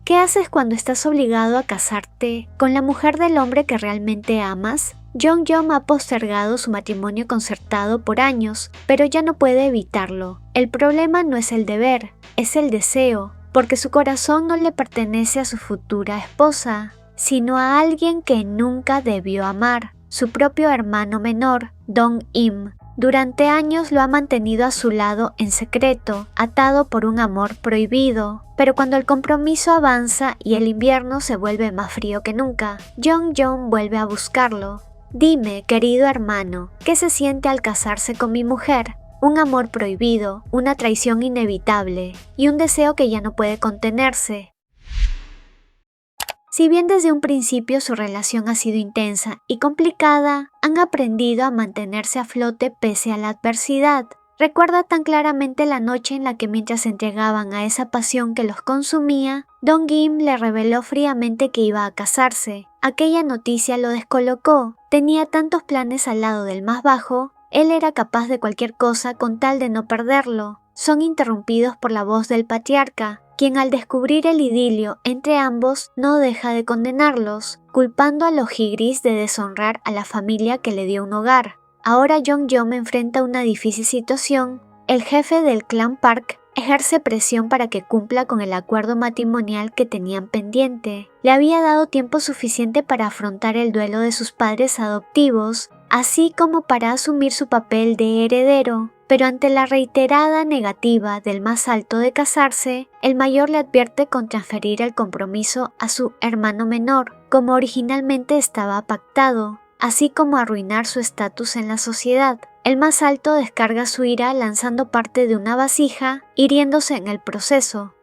¿Qué haces cuando estás obligado a casarte con la mujer del hombre que realmente amas? Jong-yeom ha postergado su matrimonio concertado por años, pero ya no puede evitarlo. El problema no es el deber, es el deseo, porque su corazón no le pertenece a su futura esposa, sino a alguien que nunca debió amar, su propio hermano menor, Dong-im. Durante años lo ha mantenido a su lado en secreto, atado por un amor prohibido. Pero cuando el compromiso avanza y el invierno se vuelve más frío que nunca, Jong-yeom vuelve a buscarlo. Dime, querido hermano, ¿qué se siente al casarse con mi mujer? Un amor prohibido, una traición inevitable y un deseo que ya no puede contenerse. Si bien desde un principio su relación ha sido intensa y complicada, han aprendido a mantenerse a flote pese a la adversidad. Recuerda tan claramente la noche en la que mientras se entregaban a esa pasión que los consumía, Dong-im le reveló fríamente que iba a casarse. Aquella noticia lo descolocó. Tenía tantos planes al lado del más bajo, él era capaz de cualquier cosa con tal de no perderlo. Son interrumpidos por la voz del patriarca, quien al descubrir el idilio entre ambos no deja de condenarlos, culpando a los Higris de deshonrar a la familia que le dio un hogar. Ahora Jong-yeom enfrenta una difícil situación. El jefe del clan Park ejerce presión para que cumpla con el acuerdo matrimonial que tenían pendiente. Le había dado tiempo suficiente para afrontar el duelo de sus padres adoptivos, así como para asumir su papel de heredero. Pero ante la reiterada negativa del más alto de casarse, el mayor le advierte con transferir el compromiso a su hermano menor, como originalmente estaba pactado, así como arruinar su estatus en la sociedad. El más alto descarga su ira lanzando parte de una vasija, hiriéndose en el proceso.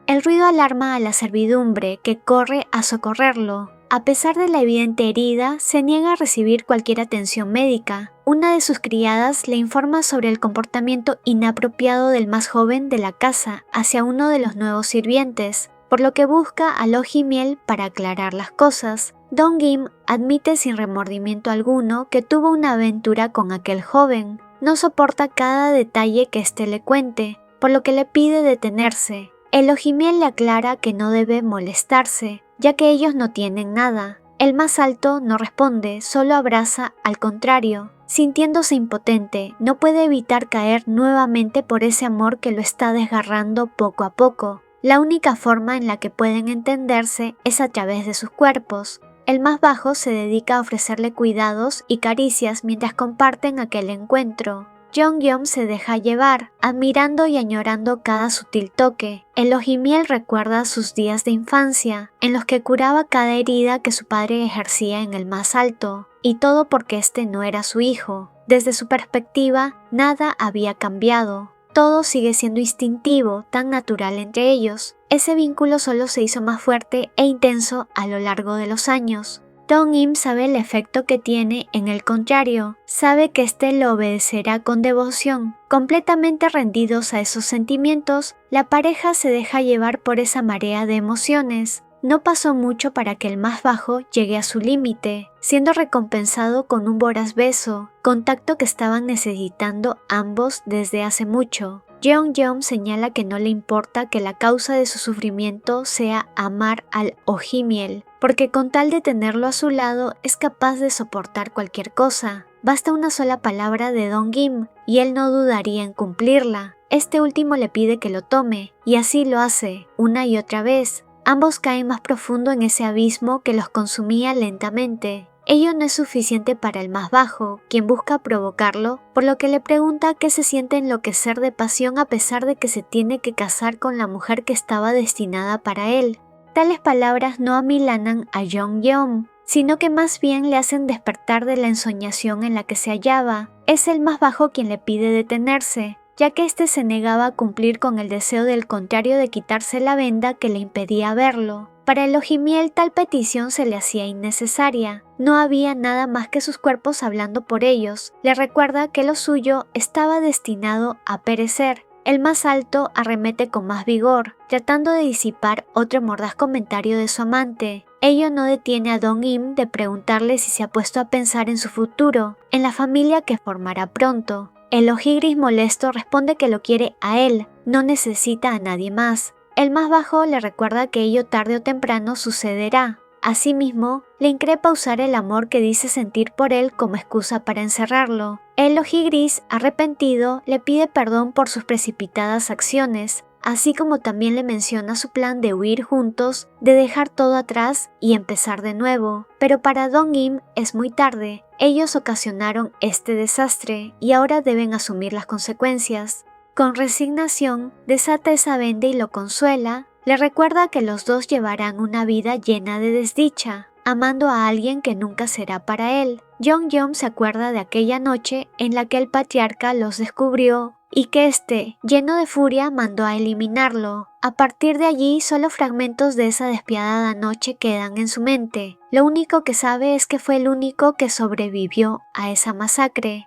El ruido alarma a la servidumbre, que corre a socorrerlo. A pesar de la evidente herida, se niega a recibir cualquier atención médica. Una de sus criadas le informa sobre el comportamiento inapropiado del más joven de la casa hacia uno de los nuevos sirvientes, por lo que busca a Ro Ji-miel para aclarar las cosas. Dong-im admite sin remordimiento alguno que tuvo una aventura con aquel joven. No soporta cada detalle que éste le cuente, por lo que le pide detenerse. Ro Ji-miel le aclara que no debe molestarse, ya que ellos no tienen nada. El más alto no responde, solo abraza al contrario. Sintiéndose impotente, no puede evitar caer nuevamente por ese amor que lo está desgarrando poco a poco. La única forma en la que pueden entenderse es a través de sus cuerpos. El más bajo se dedica a ofrecerle cuidados y caricias mientras comparten aquel encuentro. Jong-yeom se deja llevar, admirando y añorando cada sutil toque. Ro Ji-miel recuerda sus días de infancia, en los que curaba cada herida que su padre ejercía en el más alto, y todo porque este no era su hijo. Desde su perspectiva, nada había cambiado. Todo sigue siendo instintivo, tan natural entre ellos. Ese vínculo solo se hizo más fuerte e intenso a lo largo de los años. Dong-im sabe el efecto que tiene en el contrario, sabe que éste lo obedecerá con devoción. Completamente rendidos a esos sentimientos, la pareja se deja llevar por esa marea de emociones. No pasó mucho para que el más bajo llegue a su límite, siendo recompensado con un voraz beso, contacto que estaban necesitando ambos desde hace mucho. Jong-yeom señala que no le importa que la causa de su sufrimiento sea amar al Ro Ji-miel, porque con tal de tenerlo a su lado es capaz de soportar cualquier cosa. Basta una sola palabra de Dong-im y él no dudaría en cumplirla. Este último le pide que lo tome, y así lo hace, una y otra vez. Ambos caen más profundo en ese abismo que los consumía lentamente. Ello no es suficiente para el más bajo, quien busca provocarlo, por lo que le pregunta qué se siente enloquecer de pasión a pesar de que se tiene que casar con la mujer que estaba destinada para él. Tales palabras no amilanan a Jong-yeom, sino que más bien le hacen despertar de la ensoñación en la que se hallaba. Es el más bajo quien le pide detenerse, ya que éste se negaba a cumplir con el deseo del contrario de quitarse la venda que le impedía verlo. Para Ro Ji-miel tal petición se le hacía innecesaria. No había nada más que sus cuerpos hablando por ellos. Le recuerda que lo suyo estaba destinado a perecer. El más alto arremete con más vigor, tratando de disipar otro mordaz comentario de su amante. Ello no detiene a Dong-im de preguntarle si se ha puesto a pensar en su futuro, en la familia que formará pronto. El ojigris molesto responde que lo quiere a él, no necesita a nadie más. El más bajo le recuerda que ello tarde o temprano sucederá. Asimismo, le increpa usar el amor que dice sentir por él como excusa para encerrarlo. El ojigris, arrepentido, le pide perdón por sus precipitadas acciones, así como también le menciona su plan de huir juntos, de dejar todo atrás y empezar de nuevo. Pero para Dong-im es muy tarde. Ellos ocasionaron este desastre y ahora deben asumir las consecuencias. Con resignación, desata esa venda y lo consuela. Le recuerda que los dos llevarán una vida llena de desdicha, amando a alguien que nunca será para él. Jong-yeom se acuerda de aquella noche en la que el patriarca los descubrió y que éste, lleno de furia, mandó a eliminarlo. A partir de allí, solo fragmentos de esa despiadada noche quedan en su mente. Lo único que sabe es que fue el único que sobrevivió a esa masacre.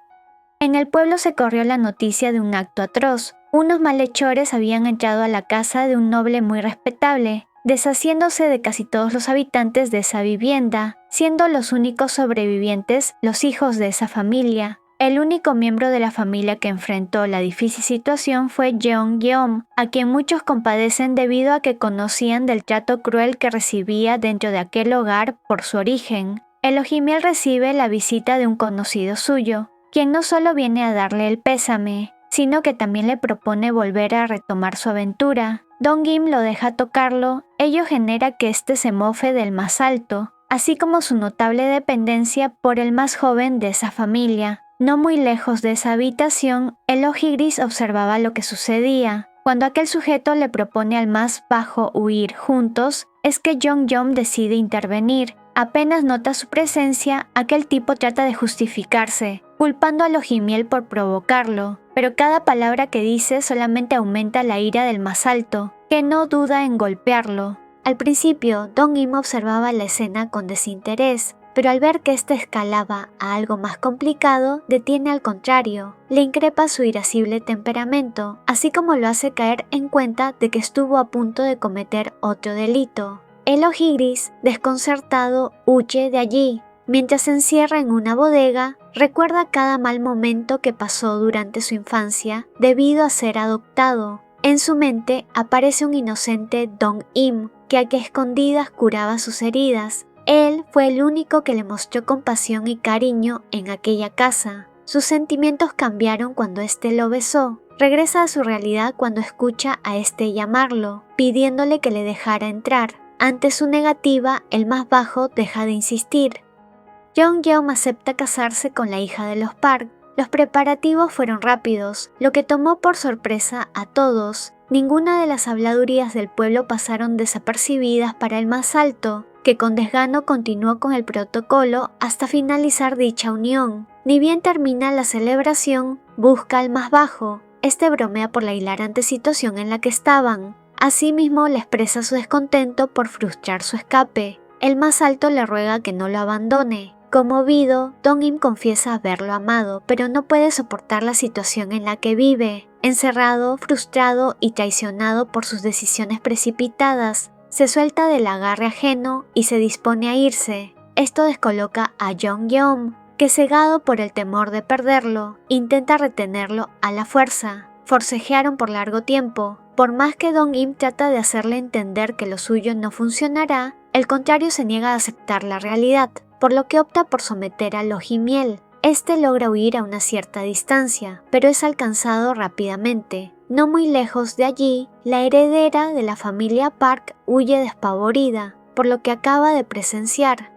En el pueblo se corrió la noticia de un acto atroz. Unos malhechores habían entrado a la casa de un noble muy respetable, deshaciéndose de casi todos los habitantes de esa vivienda, siendo los únicos sobrevivientes los hijos de esa familia. El único miembro de la familia que enfrentó la difícil situación fue Jeong-yeom, a quien muchos compadecen debido a que conocían del trato cruel que recibía dentro de aquel hogar por su origen. El ojimiel recibe la visita de un conocido suyo, quien no solo viene a darle el pésame, sino que también le propone volver a retomar su aventura. Dong-im lo deja tocarlo, ello genera que éste se mofe del más alto, así como su notable dependencia por el más joven de esa familia. No muy lejos de esa habitación, el ojigris observaba lo que sucedía. Cuando aquel sujeto le propone al más bajo huir juntos, es que Jong-yeom decide intervenir. Apenas nota su presencia, aquel tipo trata de justificarse, culpando al ojimiel por provocarlo, pero cada palabra que dice solamente aumenta la ira del más alto, que no duda en golpearlo. Al principio, Dong-im observaba la escena con desinterés, pero al ver que ésta escalaba a algo más complicado, detiene al contrario, le increpa su irascible temperamento, así como lo hace caer en cuenta de que estuvo a punto de cometer otro delito. El ojigris, desconcertado, huye de allí. Mientras se encierra en una bodega, recuerda cada mal momento que pasó durante su infancia debido a ser adoptado. En su mente aparece un inocente Dong-im que a escondidas curaba sus heridas. Él fue el único que le mostró compasión y cariño en aquella casa. Sus sentimientos cambiaron cuando éste lo besó. Regresa a su realidad cuando escucha a éste llamarlo, pidiéndole que le dejara entrar. Ante su negativa, el más bajo deja de insistir. Jong-yeom acepta casarse con la hija de los Park. Los preparativos fueron rápidos, lo que tomó por sorpresa a todos. Ninguna de las habladurías del pueblo pasaron desapercibidas para el más alto, que con desgano continuó con el protocolo hasta finalizar dicha unión. Ni bien termina la celebración, busca al más bajo. Este bromea por la hilarante situación en la que estaban. Asimismo, le expresa su descontento por frustrar su escape. El más alto le ruega que no lo abandone. Conmovido, Dong-im confiesa haberlo amado, pero no puede soportar la situación en la que vive. Encerrado, frustrado y traicionado por sus decisiones precipitadas, se suelta del agarre ajeno y se dispone a irse. Esto descoloca a Jong-yeom, que cegado por el temor de perderlo, intenta retenerlo a la fuerza. Forcejearon por largo tiempo. Por más que Dong-im trata de hacerle entender que lo suyo no funcionará, el contrario se niega a aceptar la realidad, por lo que opta por someter al ojimiel. Este logra huir a una cierta distancia, pero es alcanzado rápidamente. No muy lejos de allí, la heredera de la familia Park huye despavorida, por lo que acaba de presenciar.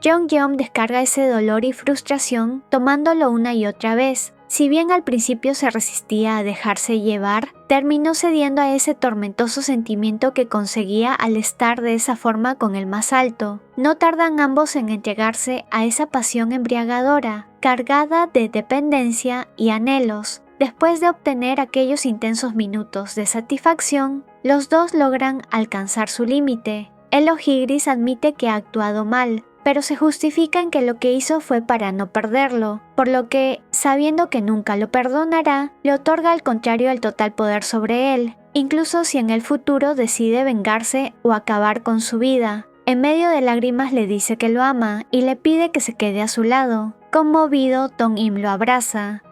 Jong-yeom descarga ese dolor y frustración tomándolo una y otra vez. Si bien al principio se resistía a dejarse llevar, terminó cediendo a ese tormentoso sentimiento que conseguía al estar de esa forma con el más alto. No tardan ambos en entregarse a esa pasión embriagadora, cargada de dependencia y anhelos. Después de obtener aquellos intensos minutos de satisfacción, los dos logran alcanzar su límite. El ojigris admite que ha actuado mal, pero se justifica en que lo que hizo fue para no perderlo, por lo que, sabiendo que nunca lo perdonará, le otorga al contrario el total poder sobre él, incluso si en el futuro decide vengarse o acabar con su vida. En medio de lágrimas le dice que lo ama y le pide que se quede a su lado. Conmovido, Dong-im lo abraza.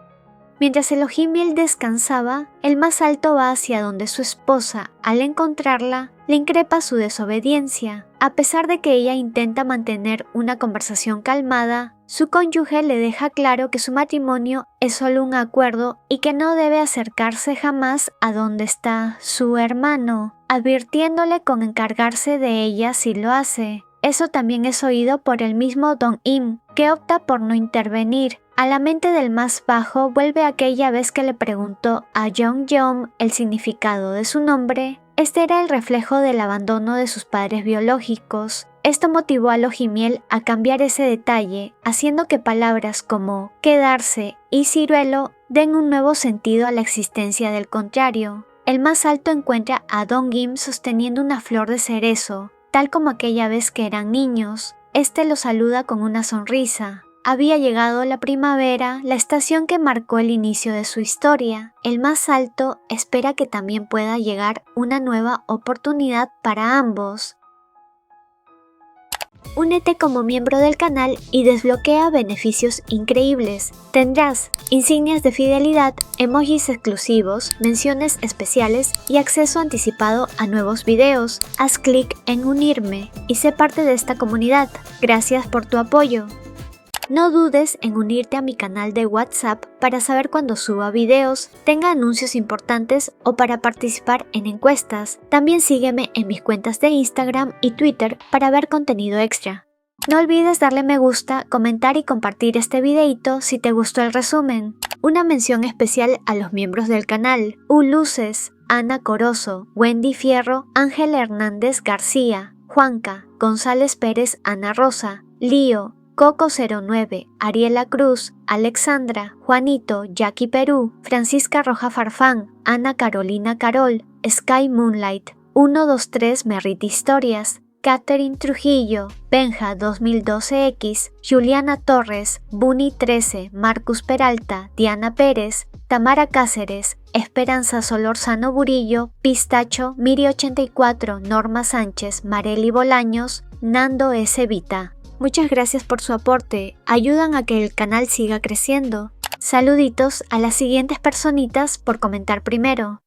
Mientras Elohimiel descansaba, el más alto va hacia donde su esposa, al encontrarla, le increpa su desobediencia. A pesar de que ella intenta mantener una conversación calmada, su cónyuge le deja claro que su matrimonio es solo un acuerdo y que no debe acercarse jamás a donde está su hermano, advirtiéndole con encargarse de ella si lo hace. Eso también es oído por el mismo Dong-im, que opta por no intervenir. A la mente del más bajo vuelve aquella vez que le preguntó a Jong-yeom el significado de su nombre. Este era el reflejo del abandono de sus padres biológicos. Esto motivó a Elohimiel a cambiar ese detalle, haciendo que palabras como quedarse y ciruelo den un nuevo sentido a la existencia del contrario. El más alto encuentra a Dong-im sosteniendo una flor de cerezo, tal como aquella vez que eran niños. Este lo saluda con una sonrisa. Había llegado la primavera, la estación que marcó el inicio de su historia. El más alto espera que también pueda llegar una nueva oportunidad para ambos. Únete como miembro del canal y desbloquea beneficios increíbles. Tendrás insignias de fidelidad, emojis exclusivos, menciones especiales y acceso anticipado a nuevos videos. Haz clic en unirme y sé parte de esta comunidad. Gracias por tu apoyo. No dudes en unirte a mi canal de WhatsApp para saber cuando suba videos, tenga anuncios importantes o para participar en encuestas. También sígueme en mis cuentas de Instagram y Twitter para ver contenido extra. No olvides darle me gusta, comentar y compartir este videito si te gustó el resumen. Una mención especial a los miembros del canal: Luces, Ana Corozo, Wendy Fierro, Ángel Hernández García, Juanca, González Pérez, Ana Rosa, Lío, Coco09, Ariela Cruz, Alexandra, Juanito, Jackie Perú, Francisca Roja Farfán, Ana Carolina Carol, Sky Moonlight, 123 Merrit Historias, Catherine Trujillo, Benja 2012X, Juliana Torres, Bunny 13, Marcus Peralta, Diana Pérez, Tamara Cáceres, Esperanza Solorzano Burillo, Pistacho, Miri84, Norma Sánchez, Marely Bolaños, Nando S. Vita. Muchas gracias por su aporte, ayudan a que el canal siga creciendo. Saluditos a las siguientes personitas por comentar primero.